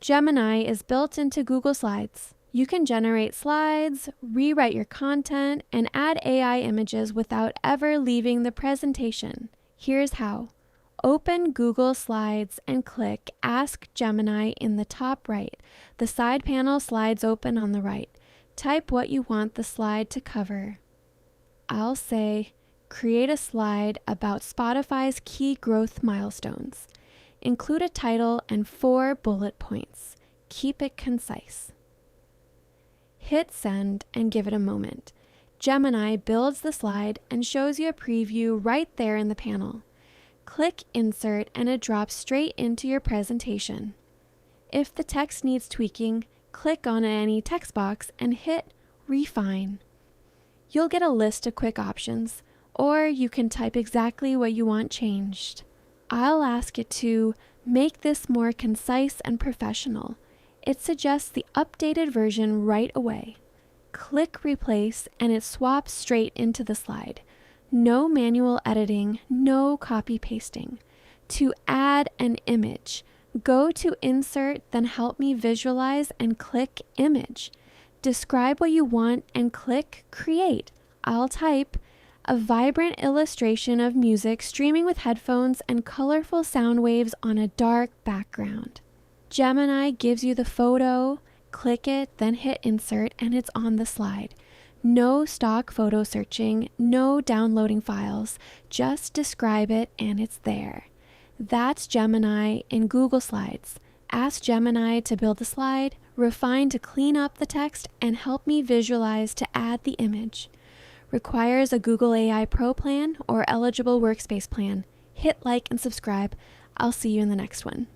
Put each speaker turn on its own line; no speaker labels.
Gemini is built into Google Slides. You can generate slides, rewrite your content, and add AI images without ever leaving the presentation. Here's how. Open Google Slides and click Ask Gemini in the top right. The side panel slides open on the right. Type what you want the slide to cover. I'll say, create a slide about Spotify's key growth milestones. Include a title and 4 bullet points. Keep it concise. Hit send and give it a moment. Gemini builds the slide and shows you a preview right there in the panel. Click Insert and it drops straight into your presentation. If the text needs tweaking, click on any text box and hit Refine. You'll get a list of quick options, or you can type exactly what you want changed. I'll ask it to make this more concise and professional. It suggests the updated version right away. Click Replace and it swaps straight into the slide. No manual editing, no copy pasting. To add an image, go to Insert, then Help Me Visualize and click Image. Describe what you want and click Create. I'll type a vibrant illustration of music streaming with headphones and colorful sound waves on a dark background. Gemini gives you the photo, click it, then hit Insert, and it's on the slide. No stock photo searching, no downloading files, just describe it and it's there. That's Gemini in Google Slides. Ask Gemini to build the slide, refine to clean up the text, and help me visualize to add the image. Requires a Google AI Pro plan or eligible Workspace plan. Hit like and subscribe. I'll see you in the next one.